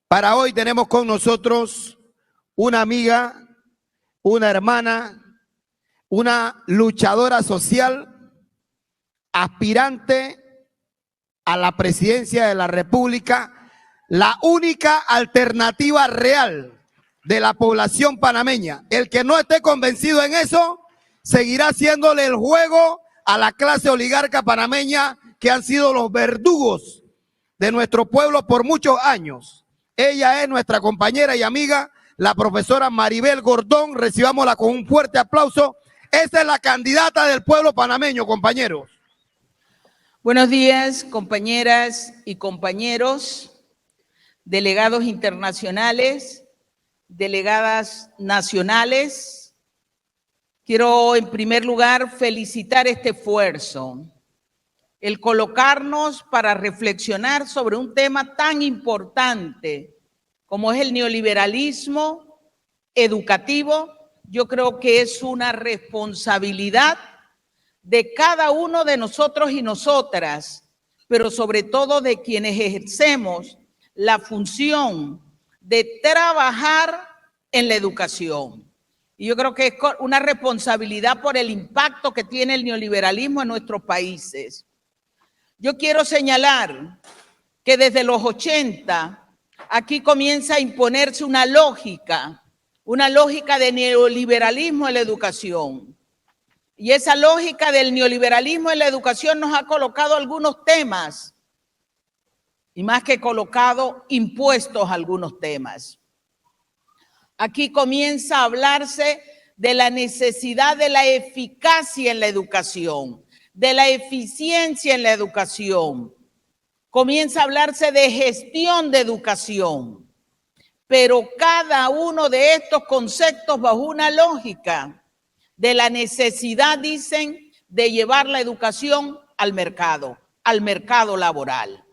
Para hoy tenemos con nosotros una amiga, una hermana, una luchadora social, aspirante a la presidencia de la República, la única alternativa real de la población panameña. El que no esté convencido en eso, seguirá haciéndole el juego a la clase oligarca panameña que han sido los verdugos de nuestro pueblo por muchos años. Ella es nuestra compañera y amiga, la profesora Maribel Gordón. Recibámosla con un fuerte aplauso. Esa es la candidata del pueblo panameño, compañeros. Buenos días, compañeras y compañeros, delegados internacionales, delegadas nacionales. Quiero, en primer lugar, felicitar este esfuerzo, el colocarnos para reflexionar sobre un tema tan importante como es el neoliberalismo educativo. Yo creo que es una responsabilidad de cada uno de nosotros y nosotras, pero sobre todo de quienes ejercemos la función de trabajar en la educación. Y yo creo que es una responsabilidad por el impacto que tiene el neoliberalismo en nuestros países. Yo quiero señalar que desde los 80 aquí comienza a imponerse una lógica de neoliberalismo en la educación. Y esa lógica del neoliberalismo en la educación nos ha colocado algunos temas, y más que colocado, impuestos algunos temas. Aquí comienza a hablarse de la necesidad de la eficacia en la educación, de la eficiencia en la educación. Comienza a hablarse de gestión de educación, pero cada uno de estos conceptos bajo una lógica de la necesidad, dicen, de llevar la educación al mercado laboral.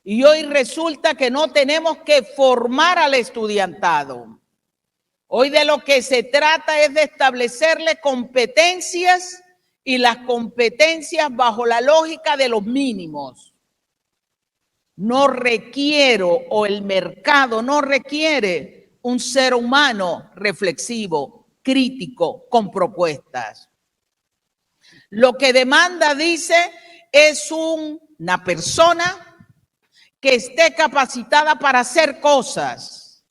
Y hoy resulta que no tenemos que formar al estudiantado. Hoy de lo que se trata es de establecerle competencias, y las competencias bajo la lógica de los mínimos. No requiero, o el mercado no requiere, un ser humano reflexivo, crítico, con propuestas. Lo que demanda, dice, es una persona que esté capacitada para hacer cosas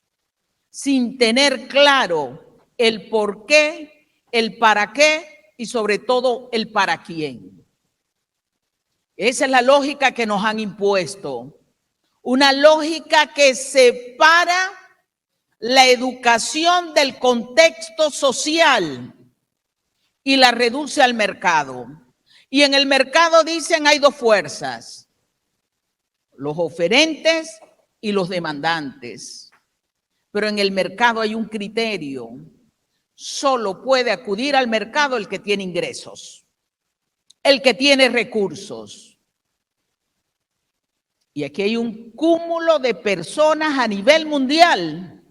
sin tener claro el por qué, el para qué y sobre todo el para quién. Esa es la lógica que nos han impuesto. Una lógica que separa la educación del contexto social y la reduce al mercado. Y en el mercado, dicen, hay dos fuerzas: los oferentes y los demandantes. Pero en el mercado hay un criterio: solo puede acudir al mercado el que tiene ingresos, el que tiene recursos. Y aquí hay un cúmulo de personas a nivel mundial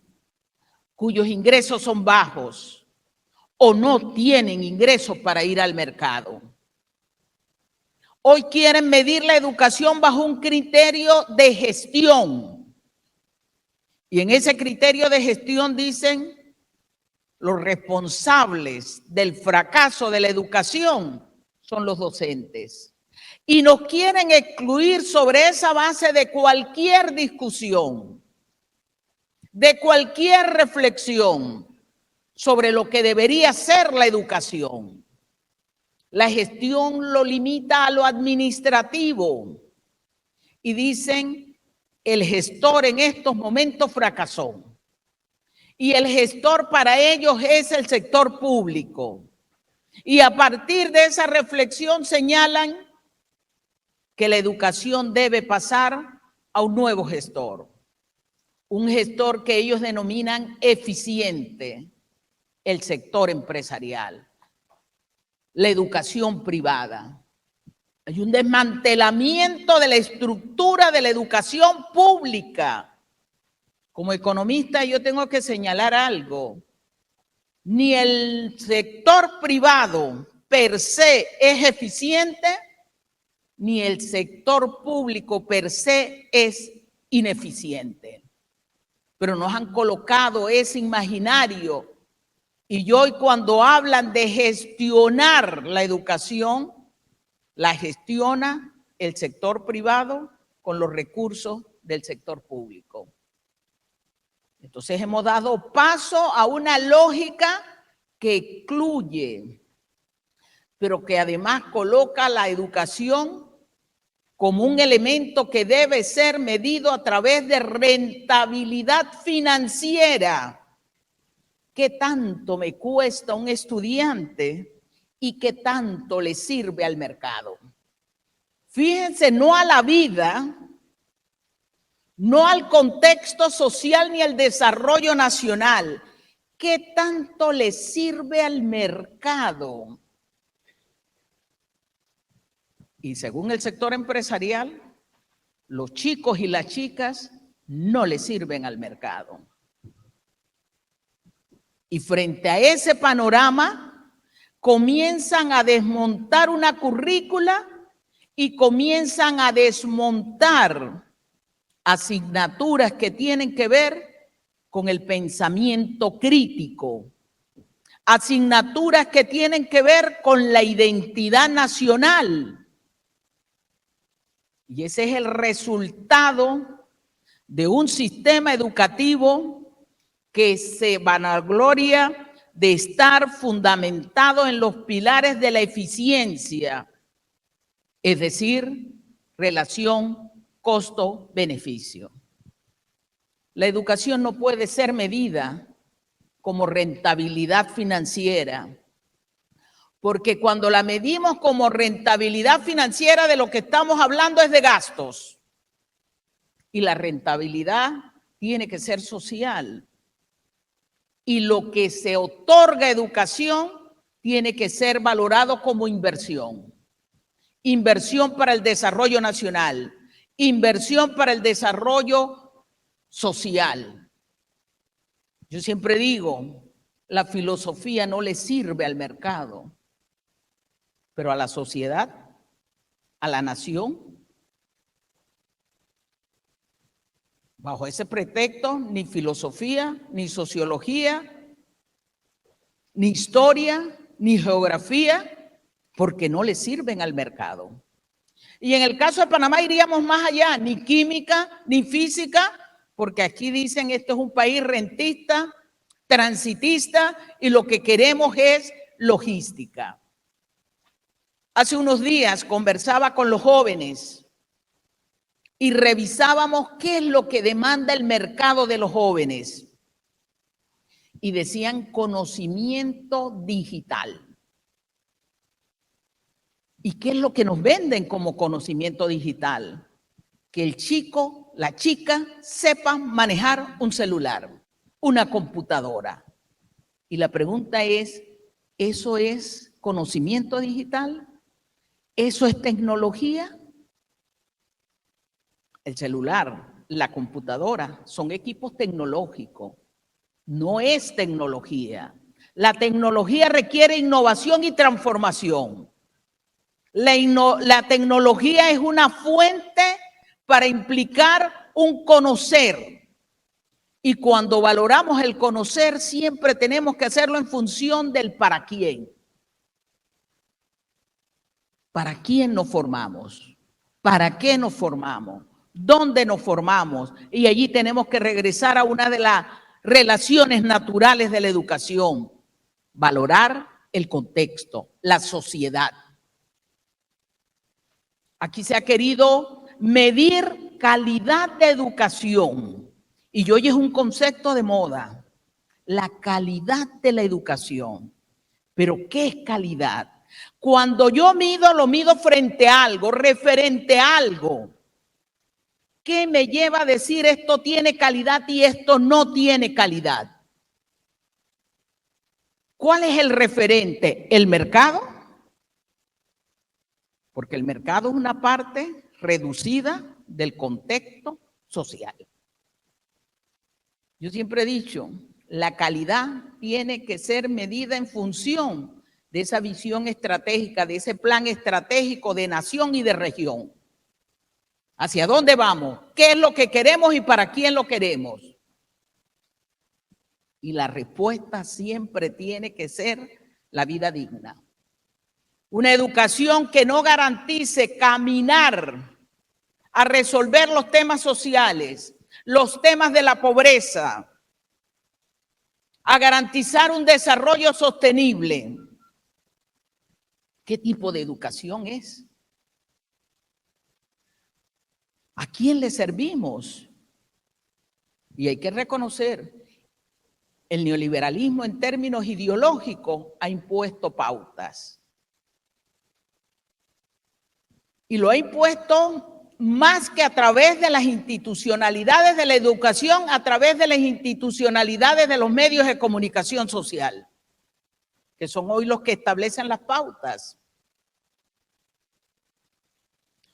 cuyos ingresos son bajos o no tienen ingresos para ir al mercado. Hoy quieren medir la educación bajo un criterio de gestión. Y en ese criterio de gestión, dicen, los responsables del fracaso de la educación son los docentes. Y nos quieren excluir sobre esa base de cualquier discusión, de cualquier reflexión sobre lo que debería ser la educación. La gestión lo limita a lo administrativo. Y dicen, el gestor en estos momentos fracasó. Y el gestor para ellos es el sector público. Y a partir de esa reflexión señalan que la educación debe pasar a un nuevo gestor. Un gestor que ellos denominan eficiente: el sector empresarial, la educación privada. Hay un desmantelamiento de la estructura de la educación pública. Como economista yo tengo que señalar algo: ni el sector privado per se es eficiente, ni el sector público per se es ineficiente. pero nos han colocado ese imaginario. Y hoy cuando hablan de gestionar la educación, la gestiona el sector privado con los recursos del sector público. Entonces hemos dado paso a una lógica que excluye, pero que además coloca la educación como un elemento que debe ser medido a través de rentabilidad financiera. ¿Qué tanto me cuesta un estudiante y qué tanto le sirve al mercado? Fíjense, no a la vida, no al contexto social ni al desarrollo nacional. ¿Qué tanto le sirve al mercado? Y según el sector empresarial, los chicos y las chicas no le sirven al mercado. Y frente a ese panorama, comienzan a desmontar una currícula y comienzan a desmontar asignaturas que tienen que ver con el pensamiento crítico, asignaturas que tienen que ver con la identidad nacional. Y ese es el resultado de un sistema educativo que se vanagloria de estar fundamentado en los pilares de la eficiencia, es decir, relación costo-beneficio. La educación no puede ser medida como rentabilidad financiera, porque cuando la medimos como rentabilidad financiera, de lo que estamos hablando es de gastos. Y la rentabilidad tiene que ser social. Y lo que se otorga educación tiene que ser valorado como inversión. Inversión para el desarrollo nacional, inversión para el desarrollo social. Yo siempre digo, la filosofía no le sirve al mercado, pero a la sociedad, a la nación. Bajo ese pretexto, ni filosofía, ni sociología, ni historia, ni geografía, porque no le sirven al mercado. Y en el caso de Panamá iríamos más allá, ni química, ni física, porque aquí dicen esto es un país rentista, transitista, y lo que queremos es logística. Hace unos días conversaba con los jóvenes y revisábamos qué es lo que demanda el mercado de los jóvenes. Y decían conocimiento digital. ¿Y qué es lo que nos venden como conocimiento digital? Que el chico, la chica, sepan manejar un celular, una computadora. Y la pregunta es, ¿eso es conocimiento digital? ¿Eso es tecnología? El celular, la computadora, son equipos tecnológicos. No es tecnología. La tecnología requiere innovación y transformación. La tecnología es una fuente para implicar un conocer. Y cuando valoramos el conocer, siempre tenemos que hacerlo en función del para quién. ¿Para quién nos formamos? ¿Para qué nos formamos? ¿Dónde nos formamos? Y allí tenemos que regresar a una de las relaciones naturales de la educación. Valorar el contexto, la sociedad. Aquí se ha querido medir calidad de educación. Y hoy es un concepto de moda. La calidad de la educación. ¿Pero qué es calidad? Cuando yo mido, lo mido frente a algo, referente a algo. ¿Qué me lleva a decir esto tiene calidad y esto no tiene calidad? ¿Cuál es el referente? ¿El mercado? Porque el mercado es una parte reducida del contexto social. Yo siempre he dicho, la calidad tiene que ser medida en función de esa visión estratégica, de ese plan estratégico de nación y de región. ¿Hacia dónde vamos? ¿Qué es lo que queremos y para quién lo queremos? Y la respuesta siempre tiene que ser la vida digna. Una educación que no garantice caminar a resolver los temas sociales, los temas de la pobreza, a garantizar un desarrollo sostenible. ¿Qué tipo de educación es? ¿A quién le servimos? Y hay que reconocer, el neoliberalismo en términos ideológicos ha impuesto pautas. Y lo ha impuesto más que a través de las institucionalidades de la educación, a través de las institucionalidades de los medios de comunicación social, que son hoy los que establecen las pautas.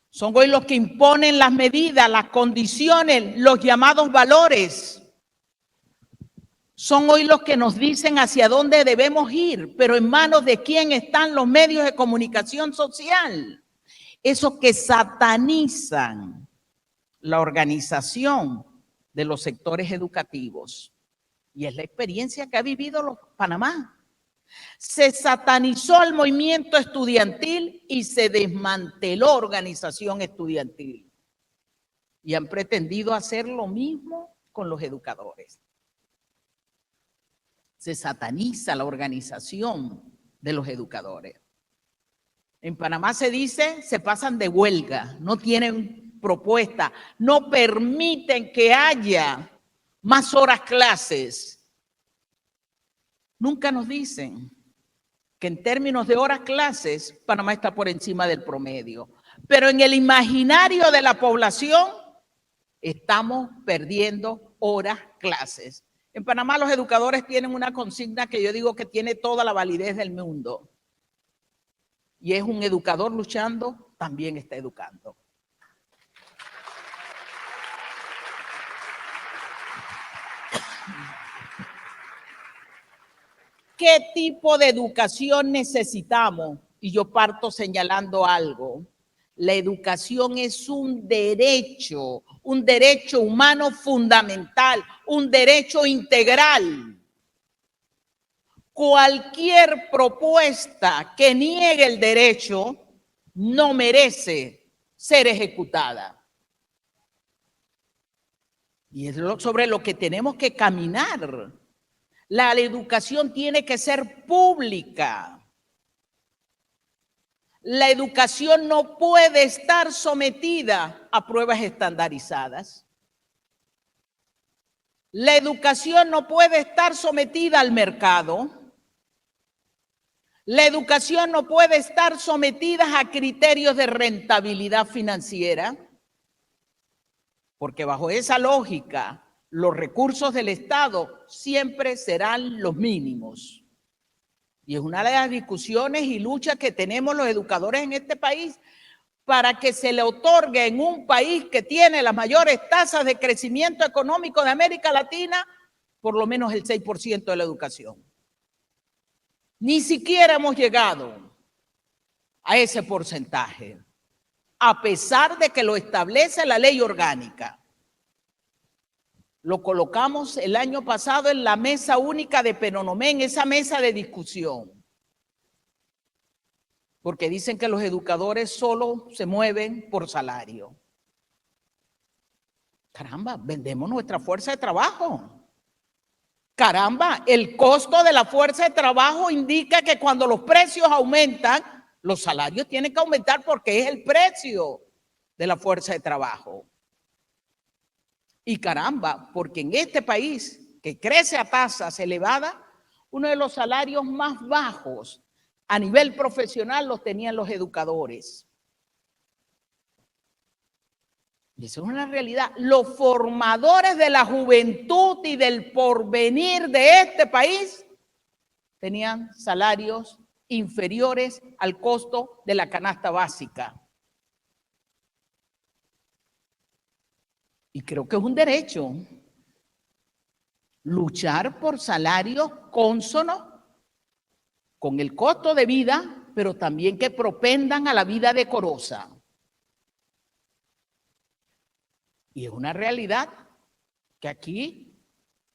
Son hoy los que imponen las medidas, las condiciones, los llamados valores. Son hoy los que nos dicen hacia dónde debemos ir, pero en manos de quién están los medios de comunicación social. Esos que satanizan la organización de los sectores educativos. Y es la experiencia que ha vivido Panamá. Se satanizó el movimiento estudiantil y se desmanteló organización estudiantil. Y han pretendido hacer lo mismo con los educadores. Se sataniza la organización de los educadores. En Panamá se dice, se pasan de huelga, no tienen propuesta, no permiten que haya más horas clases. Nunca nos dicen que en términos de horas clases, Panamá está por encima del promedio. Pero en el imaginario de la población, estamos perdiendo horas clases. En Panamá los educadores tienen una consigna que yo digo que tiene toda la validez del mundo. Y es un educador luchando, también está educando. ¿Qué tipo de educación necesitamos? Y yo parto señalando algo. La educación es un derecho humano fundamental, un derecho integral. Cualquier propuesta que niegue el derecho no merece ser ejecutada. Y es sobre lo que tenemos que caminar. La educación tiene que ser pública. La educación no puede estar sometida a pruebas estandarizadas. La educación no puede estar sometida al mercado. La educación no puede estar sometida a criterios de rentabilidad financiera, porque bajo esa lógica, los recursos del Estado siempre serán los mínimos. Y es una de las discusiones y luchas que tenemos los educadores en este país para que se le otorgue en un país que tiene las mayores tasas de crecimiento económico de América Latina, por lo menos el 6% de la educación. Ni siquiera hemos llegado a ese porcentaje, a pesar de que lo establece la ley orgánica. Lo colocamos el año pasado en la mesa única de Penonomé, en esa mesa de discusión. Porque dicen que los educadores solo se mueven por salario. Caramba, vendemos nuestra fuerza de trabajo. Caramba, el costo de la fuerza de trabajo indica que cuando los precios aumentan, los salarios tienen que aumentar porque es el precio de la fuerza de trabajo. Y caramba, porque en este país que crece a tasas elevadas, uno de los salarios más bajos a nivel profesional los tenían los educadores. Y eso es una realidad. Los formadores de la juventud y del porvenir de este país tenían salarios inferiores al costo de la canasta básica. Y creo que es un derecho luchar por salarios cónsonos con el costo de vida, pero también que propendan a la vida decorosa. Y es una realidad que aquí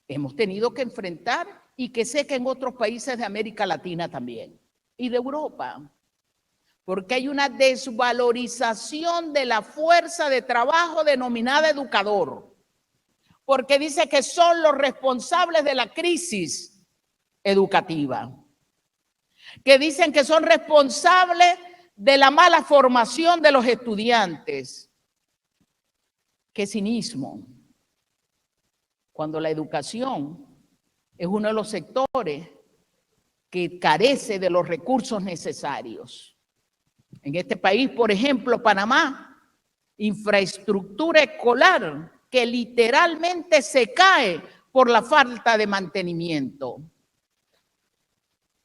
hemos tenido que enfrentar y que sé que en otros países de América Latina también y de Europa, porque hay una desvalorización de la fuerza de trabajo denominada educador, porque dice que son los responsables de la crisis educativa, que dicen que son responsables de la mala formación de los estudiantes. Qué cinismo, cuando la educación es uno de los sectores que carece de los recursos necesarios. En este país, por ejemplo, Panamá, infraestructura escolar que literalmente se cae por la falta de mantenimiento.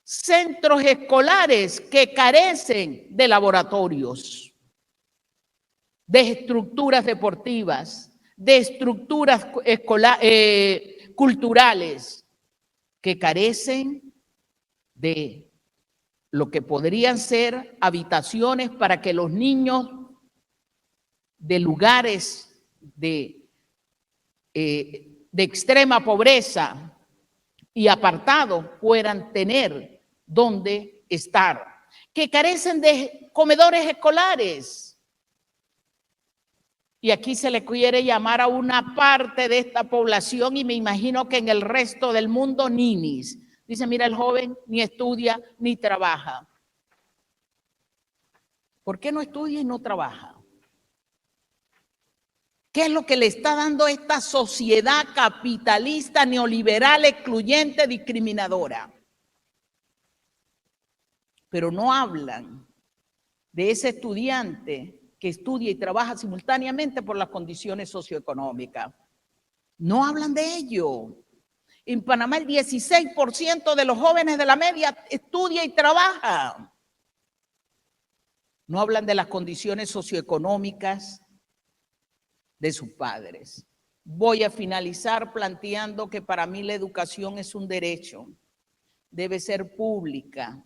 Centros escolares que carecen de laboratorios, de estructuras deportivas, de estructuras culturales, que carecen de lo que podrían ser habitaciones para que los niños de lugares de extrema pobreza y apartados puedan tener donde estar, que carecen de comedores escolares. Y aquí se le quiere llamar a una parte de esta población, y me imagino que en el resto del mundo, ninis. Dice, mira, el joven ni estudia ni trabaja. ¿Por qué no estudia y no trabaja? ¿Qué es lo que le está dando esta sociedad capitalista, neoliberal, excluyente, discriminadora? Pero no hablan de ese estudiante que estudia y trabaja simultáneamente por las condiciones socioeconómicas. No hablan de ello. En Panamá el 16% de los jóvenes de la media estudia y trabaja. No hablan de las condiciones socioeconómicas de sus padres. Voy a finalizar planteando que para mí la educación es un derecho, debe ser pública.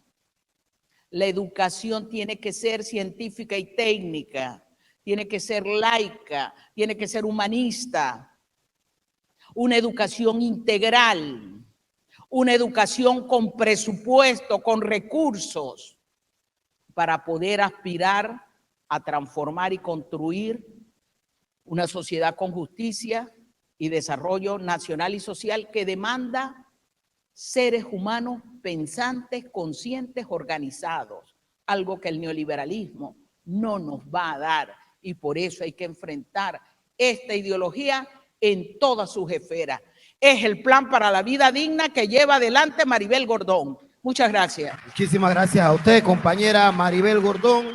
La educación tiene que ser científica y técnica, tiene que ser laica, tiene que ser humanista. Una educación integral, una educación con presupuesto, con recursos, para poder aspirar a transformar y construir una sociedad con justicia y desarrollo nacional y social que demanda seres humanos pensantes, conscientes, organizados, algo que el neoliberalismo no nos va a dar, y por eso hay que enfrentar esta ideología en todas sus esferas. Es el plan para la vida digna que lleva adelante Maribel Gordón. Muchas gracias. Muchísimas gracias a usted, compañera Maribel Gordón.